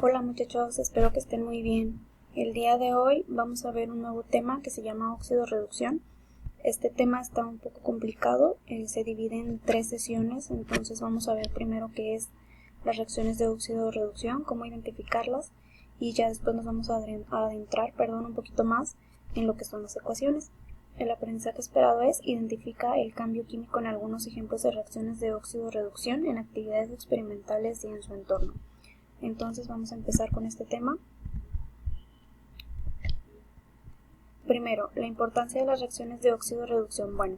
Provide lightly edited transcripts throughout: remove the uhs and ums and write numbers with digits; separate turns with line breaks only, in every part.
Hola muchachos, espero que estén muy bien. El día de hoy vamos a ver un nuevo tema que se llama óxido-reducción. Este tema está un poco complicado, se divide en 3 sesiones, entonces vamos a ver primero qué es las reacciones de óxido-reducción, cómo identificarlas y ya después nos vamos a adentrar un poquito más en lo que son las ecuaciones. El aprendizaje esperado es identifica el cambio químico en algunos ejemplos de reacciones de óxido-reducción en actividades experimentales y en su entorno. Entonces vamos a empezar con este tema. Primero, la importancia de las reacciones de óxido-reducción. Bueno,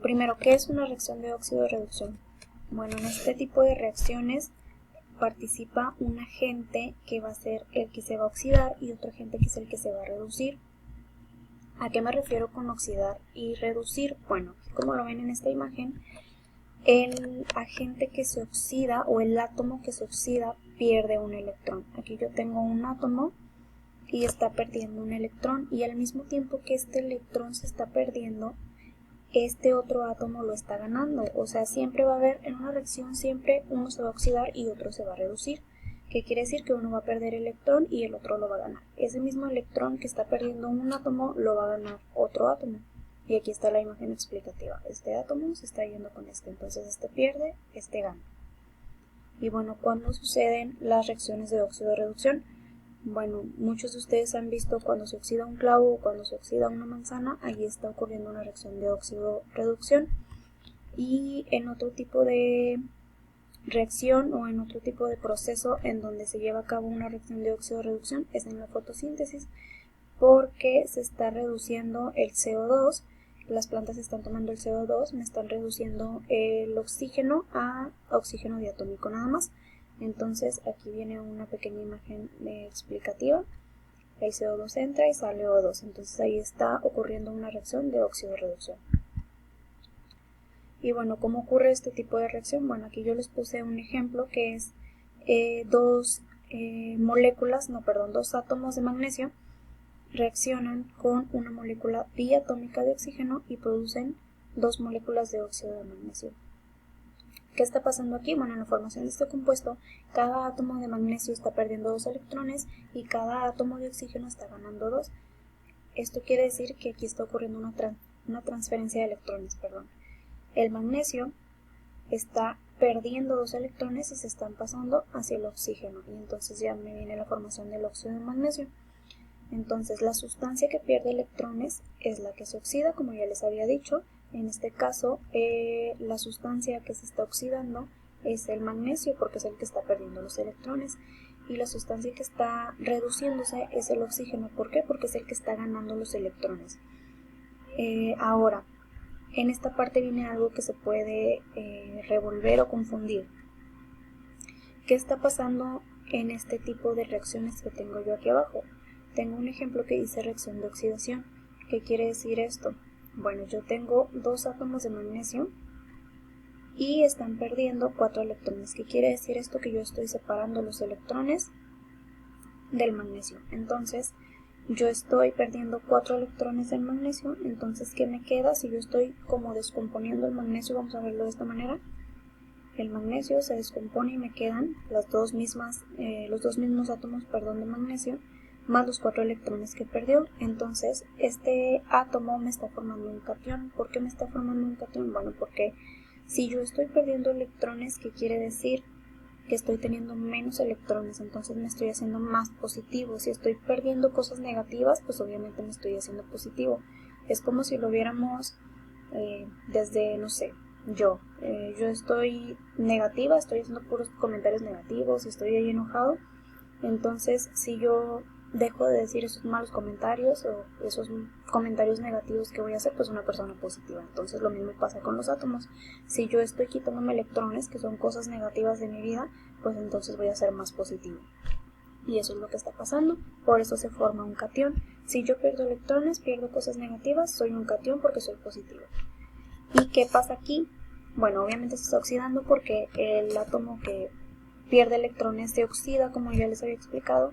primero, ¿qué es una reacción de óxido-reducción? Bueno, en este tipo de reacciones participa un agente que va a ser el que se va a oxidar y otro agente que es el que se va a reducir. ¿A qué me refiero con oxidar y reducir? Bueno, como lo ven en esta imagen, el agente que se oxida o el átomo que se oxida pierde un electrón. Aquí yo tengo un átomo y está perdiendo un electrón y al mismo tiempo que este electrón se está perdiendo, este otro átomo lo está ganando. O sea, siempre va a haber en una reacción, siempre uno se va a oxidar y otro se va a reducir. ¿Qué quiere decir? Que uno va a perder electrón y el otro lo va a ganar. Ese mismo electrón que está perdiendo un átomo lo va a ganar otro átomo. Y aquí está la imagen explicativa. Este átomo se está yendo con este, entonces este pierde, este gana. Y bueno, ¿cuándo suceden las reacciones de óxido-reducción? Bueno, muchos de ustedes han visto cuando se oxida un clavo o cuando se oxida una manzana, ahí está ocurriendo una reacción de óxido-reducción. Y en otro tipo de reacción o en otro tipo de proceso en donde se lleva a cabo una reacción de óxido-reducción es en la fotosíntesis, porque se está reduciendo el CO2, las plantas están tomando el CO2, me están reduciendo el oxígeno a oxígeno diatómico nada más. Entonces aquí viene una pequeña imagen explicativa. El CO2 entra y sale O2, entonces ahí está ocurriendo una reacción de óxido-reducción. Y bueno, ¿cómo ocurre este tipo de reacción? Bueno, aquí yo les puse un ejemplo que es dos átomos de magnesio reaccionan con una molécula diatómica de oxígeno y producen 2 moléculas de óxido de magnesio. ¿Qué está pasando aquí? Bueno, en la formación de este compuesto, cada átomo de magnesio está perdiendo 2 electrones y cada átomo de oxígeno está ganando 2. Esto quiere decir que aquí está ocurriendo una transferencia de electrones. El magnesio está perdiendo 2 electrones y se están pasando hacia el oxígeno y entonces ya me viene la formación del óxido de magnesio. Entonces la sustancia que pierde electrones es la que se oxida, como ya les había dicho. En este caso la sustancia que se está oxidando es el magnesio porque es el que está perdiendo los electrones y la sustancia que está reduciéndose es el oxígeno. ¿Por qué? Porque es el que está ganando los electrones. Ahora, en esta parte viene algo que se puede revolver o confundir. ¿Qué está pasando en este tipo de reacciones que tengo yo aquí abajo? Tengo un ejemplo que dice reacción de oxidación. ¿Qué quiere decir esto? Bueno, yo tengo 2 átomos de magnesio y están perdiendo 4 electrones. ¿Qué quiere decir esto? Que yo estoy separando los electrones del magnesio. Entonces, yo estoy perdiendo 4 electrones del magnesio. Entonces, ¿qué me queda? Si yo estoy como descomponiendo el magnesio, vamos a verlo de esta manera. El magnesio se descompone y me quedan los dos mismos átomos de magnesio más los 4 electrones que perdió. Entonces este átomo me está formando un catión. ¿Por qué me está formando un catión? Bueno, porque si yo estoy perdiendo electrones, ¿qué quiere decir? Que estoy teniendo menos electrones, entonces me estoy haciendo más positivo. Si estoy perdiendo cosas negativas, pues obviamente me estoy haciendo positivo. Es como si lo viéramos desde, no sé, yo estoy negativa, estoy haciendo puros comentarios negativos, estoy ahí enojado. Entonces, si yo dejo de decir esos malos comentarios o esos comentarios negativos que voy a hacer, pues una persona positiva. Entonces lo mismo pasa con los átomos. Si yo estoy quitándome electrones, que son cosas negativas de mi vida, pues entonces voy a ser más positivo. Y eso es lo que está pasando, por eso se forma un catión. Si yo pierdo electrones, pierdo cosas negativas, soy un catión porque soy positivo. ¿Y qué pasa aquí? Bueno, obviamente se está oxidando porque el átomo que pierde electrones se oxida, como ya les había explicado.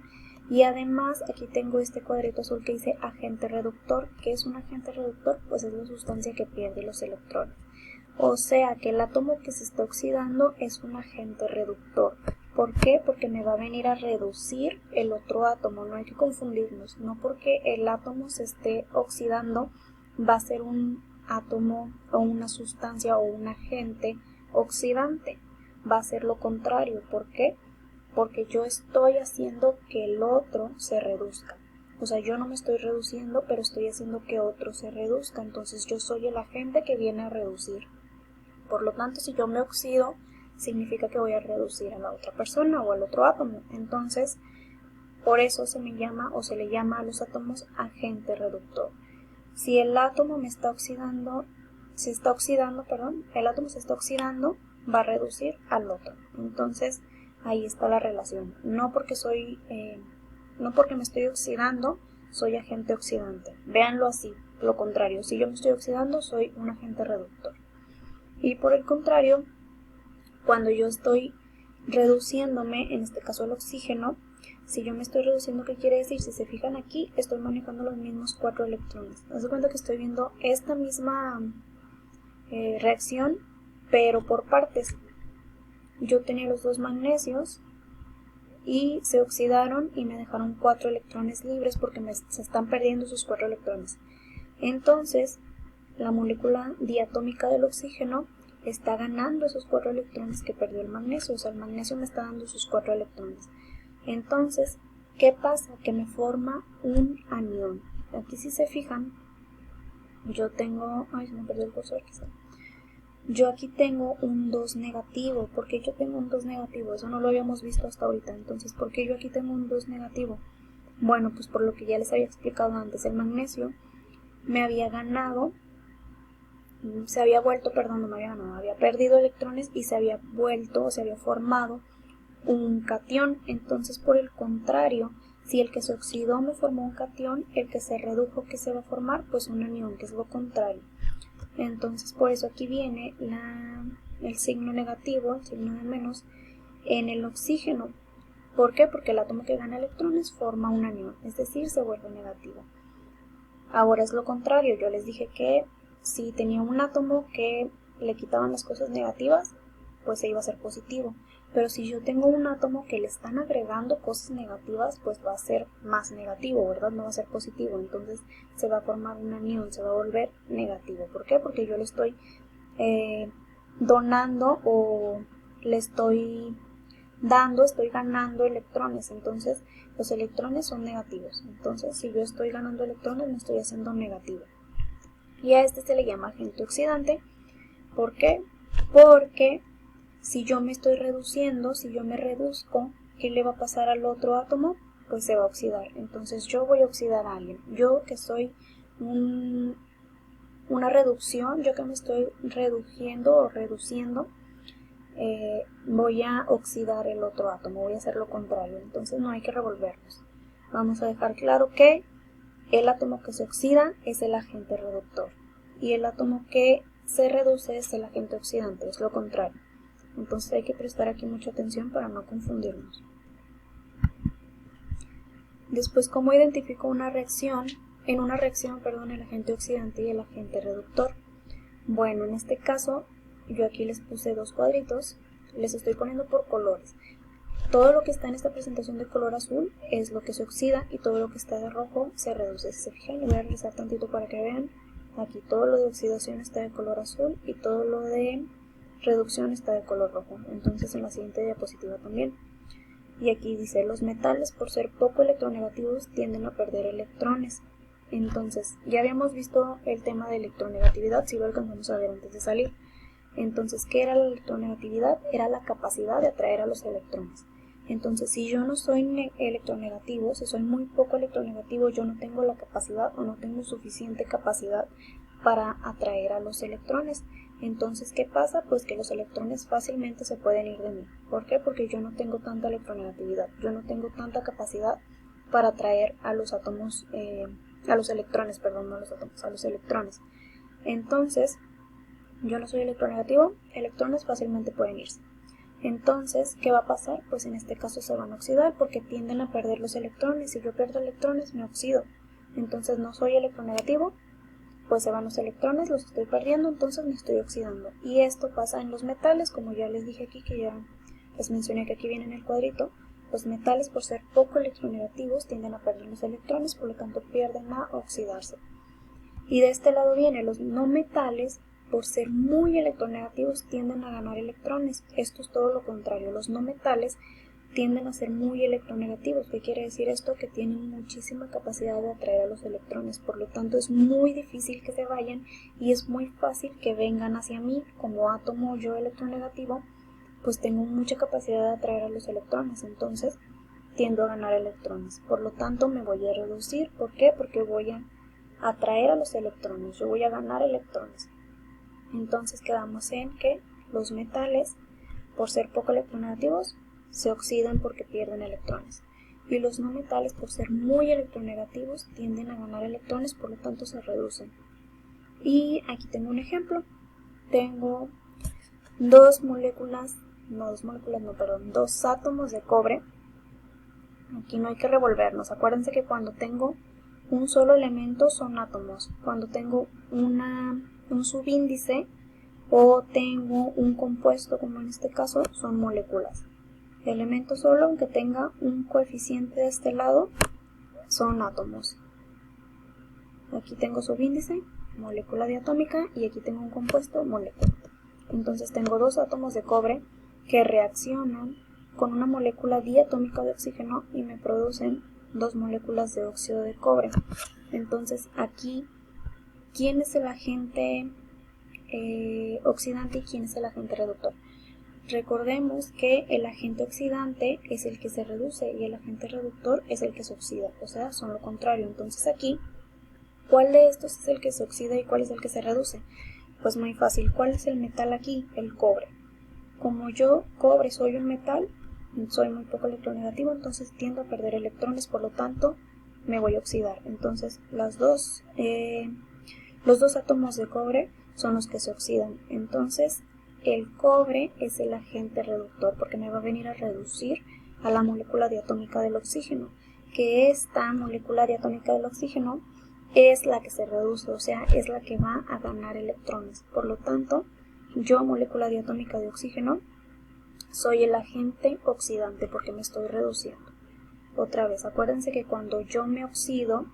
Y además aquí tengo este cuadrito azul que dice agente reductor. ¿Qué es un agente reductor? Pues es la sustancia que pierde los electrones. O sea que el átomo que se está oxidando es un agente reductor. ¿Por qué? Porque me va a venir a reducir el otro átomo, no hay que confundirnos, no porque el átomo se esté oxidando va a ser un átomo o una sustancia o un agente oxidante, va a ser lo contrario. ¿Por qué? Porque yo estoy haciendo que el otro se reduzca. O sea, yo no me estoy reduciendo, pero estoy haciendo que otro se reduzca, entonces yo soy el agente que viene a reducir. Por lo tanto, si yo me oxido, significa que voy a reducir a la otra persona o al otro átomo. Entonces, por eso se me llama o se le llama a los átomos agente reductor. Si el átomo me está oxidando, el átomo se está oxidando, va a reducir al otro. Entonces, ahí está la relación. No porque me estoy oxidando, soy agente oxidante. Véanlo así, lo contrario. Si yo me estoy oxidando, soy un agente reductor. Y por el contrario, cuando yo estoy reduciéndome, en este caso el oxígeno, si yo me estoy reduciendo, ¿qué quiere decir? Si se fijan aquí, estoy manejando los mismos 4 electrones. Haz de cuenta que estoy viendo esta misma reacción, pero por partes. Yo tenía los 2 magnesios y se oxidaron y me dejaron 4 electrones libres porque se están perdiendo sus 4 electrones. Entonces, la molécula diatómica del oxígeno está ganando esos 4 electrones que perdió el magnesio, o sea, el magnesio me está dando sus 4 electrones. Entonces, ¿qué pasa? Que me forma un anión. Aquí si se fijan, yo tengo... Ay, se me perdió el cursor, aquí está. Yo aquí tengo un 2 negativo. ¿Por qué yo tengo un 2 negativo? Eso no lo habíamos visto hasta ahorita. Entonces, ¿por qué yo aquí tengo un 2 negativo? Bueno, pues por lo que ya les había explicado antes, el magnesio me había ganado, había perdido electrones y se había formado un catión. Entonces, por el contrario, si el que se oxidó me formó un catión, el que se redujo, ¿qué se va a formar? Pues un anión, que es lo contrario. Entonces, por eso aquí viene el signo negativo, el signo de menos, en el oxígeno. ¿Por qué? Porque el átomo que gana electrones forma un anión, es decir, se vuelve negativo. Ahora es lo contrario, yo les dije que si tenía un átomo que le quitaban las cosas negativas, pues se iba a ser positivo. Pero si yo tengo un átomo que le están agregando cosas negativas, pues va a ser más negativo, ¿verdad? No va a ser positivo. Entonces se va a formar un anión, se va a volver negativo. ¿Por qué? Porque yo le estoy donando o le estoy ganando electrones. Entonces los electrones son negativos. Entonces si yo estoy ganando electrones, me estoy haciendo negativo. Y a este se le llama agente oxidante. ¿Por qué? Porque si yo me estoy reduciendo, si yo me reduzco, ¿qué le va a pasar al otro átomo? Pues se va a oxidar. Entonces yo voy a oxidar a alguien. Yo que soy una reducción, yo que me estoy reduciendo o reduciendo, voy a oxidar el otro átomo, voy a hacer lo contrario. Entonces no hay que revolverlos. Vamos a dejar claro que el átomo que se oxida es el agente reductor y el átomo que se reduce es el agente oxidante, es lo contrario. Entonces hay que prestar aquí mucha atención para no confundirnos. Después, ¿cómo identifico una reacción? En una reacción, el agente oxidante y el agente reductor. Bueno, en este caso, yo aquí les puse 2 cuadritos, les estoy poniendo por colores. Todo lo que está en esta presentación de color azul es lo que se oxida y todo lo que está de rojo se reduce. Si se fijan, le voy a regresar tantito para que vean. Aquí todo lo de oxidación está de color azul y todo lo de reducción está de color rojo. Entonces en la siguiente diapositiva también. Y aquí dice, los metales por ser poco electronegativos tienden a perder electrones. Entonces, ya habíamos visto el tema de electronegatividad, si lo alcanzamos a ver antes de salir. Entonces, ¿qué era la electronegatividad? Era la capacidad de atraer a los electrones. Entonces, si yo no soy electronegativo, si soy muy poco electronegativo, yo no tengo la capacidad o no tengo suficiente capacidad para atraer a los electrones. Entonces, ¿qué pasa? Pues que los electrones fácilmente se pueden ir de mí. ¿Por qué? Porque yo no tengo tanta electronegatividad, yo no tengo tanta capacidad para atraer a los átomos, a los electrones. Entonces, yo no soy electronegativo, electrones fácilmente pueden irse. Entonces, ¿qué va a pasar? Pues en este caso se van a oxidar porque tienden a perder los electrones. Si yo pierdo electrones, me oxido. Entonces no soy electronegativo, pues se van los electrones, los estoy perdiendo, entonces me estoy oxidando. Y esto pasa en los metales, como ya les dije aquí, que ya les mencioné que aquí viene en el cuadrito, los metales por ser poco electronegativos tienden a perder los electrones, por lo tanto pierden a oxidarse. Y de este lado viene, los no metales por ser muy electronegativos tienden a ganar electrones. Esto es todo lo contrario, los no metales tienden a ser muy electronegativos. ¿Qué quiere decir esto? Que tienen muchísima capacidad de atraer a los electrones, por lo tanto es muy difícil que se vayan y es muy fácil que vengan hacia mí. Como átomo yo electronegativo, pues tengo mucha capacidad de atraer a los electrones, entonces tiendo a ganar electrones. Por lo tanto me voy a reducir. ¿Por qué? Porque voy a atraer a los electrones, yo voy a ganar electrones. Entonces quedamos en que los metales, por ser poco electronegativos, se oxidan porque pierden electrones. Y los no metales, por ser muy electronegativos, tienden a ganar electrones, por lo tanto se reducen. Y aquí tengo un ejemplo. Tengo dos átomos de cobre. Aquí no hay que revolvernos. Acuérdense que cuando tengo un solo elemento son átomos. Cuando tengo un subíndice o tengo un compuesto, como en este caso, son moléculas. Elemento solo, aunque tenga un coeficiente de este lado, son átomos. Aquí tengo subíndice, molécula diatómica, y aquí tengo un compuesto, molécula. Entonces tengo dos átomos de cobre que reaccionan con una molécula diatómica de oxígeno y me producen dos moléculas de óxido de cobre. Entonces aquí, ¿quién es el agente oxidante y quién es el agente reductor? Recordemos que el agente oxidante es el que se reduce y el agente reductor es el que se oxida, o sea, son lo contrario. Entonces aquí, ¿cuál de estos es el que se oxida y cuál es el que se reduce? Pues muy fácil. ¿Cuál es el metal aquí? El cobre. Como yo, cobre, soy un metal, soy muy poco electronegativo, entonces tiendo a perder electrones, por lo tanto me voy a oxidar. Entonces los dos átomos de cobre son los que se oxidan. Entonces el cobre es el agente reductor porque me va a venir a reducir a la molécula diatómica del oxígeno, que esta molécula diatómica del oxígeno es la que se reduce, o sea, es la que va a ganar electrones. Por lo tanto, yo, molécula diatómica de oxígeno, soy el agente oxidante porque me estoy reduciendo. Otra vez, acuérdense que cuando yo me oxido,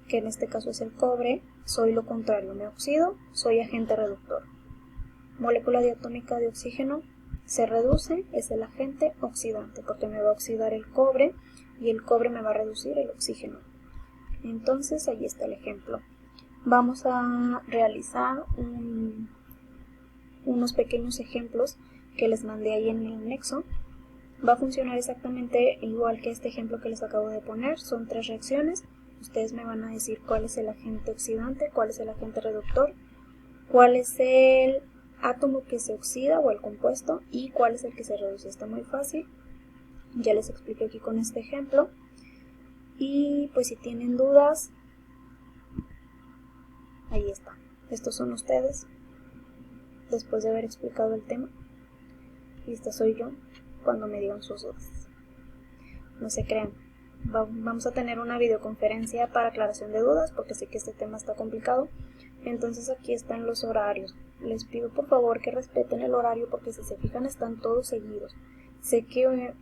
que en este caso es el cobre, soy lo contrario, me oxido, soy agente reductor. Molécula diatómica de oxígeno se reduce, es el agente oxidante porque me va a oxidar el cobre y el cobre me va a reducir el oxígeno. Entonces ahí está el ejemplo. Vamos a realizar unos pequeños ejemplos que les mandé ahí en el anexo. Va a funcionar exactamente igual que este ejemplo que les acabo de poner. Son 3 reacciones. Ustedes me van a decir cuál es el agente oxidante, cuál es el agente reductor, cuál es el átomo que se oxida o el compuesto y cuál es el que se reduce. Está muy fácil. Ya les expliqué aquí con este ejemplo. Y pues si tienen dudas, ahí está. Estos son ustedes después de haber explicado el tema. Y esta soy yo cuando me digan sus dudas. No se crean. Vamos a tener una videoconferencia para aclaración de dudas porque sé que este tema está complicado. Entonces aquí están los horarios. Les pido por favor que respeten el horario porque si se fijan están todos seguidos. Sé que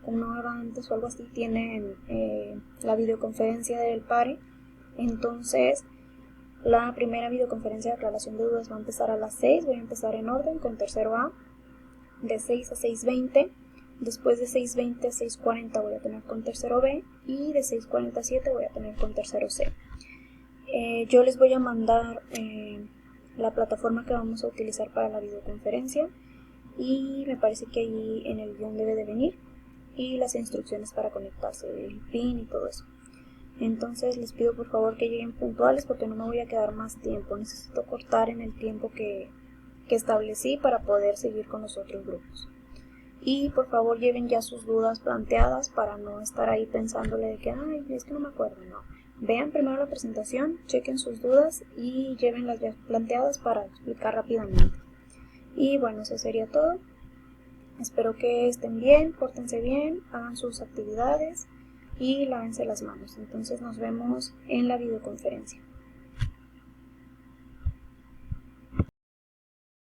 una hora antes o algo así tienen la videoconferencia del PARE. Entonces la primera videoconferencia de aclaración de dudas va a empezar a las 6. Voy a empezar en orden con tercero A de 6 a 6:20. Después de 6:20 a 6:40 voy a tener con tercero B y de 6:40 a 7 voy a tener con tercero C. Yo les voy a mandar la plataforma que vamos a utilizar para la videoconferencia y me parece que ahí en el guión debe de venir y las instrucciones para conectarse, el PIN y todo eso. Entonces les pido por favor que lleguen puntuales porque no me voy a quedar más tiempo, necesito cortar en el tiempo que establecí para poder seguir con los otros grupos. Y por favor lleven ya sus dudas planteadas para no estar ahí pensándole de que, ay, es que no me acuerdo, no. Vean primero la presentación, chequen sus dudas y llévenlas ya planteadas para explicar rápidamente. Y bueno, eso sería todo. Espero que estén bien, pórtense bien, hagan sus actividades y lávense las manos. Entonces nos vemos en la videoconferencia.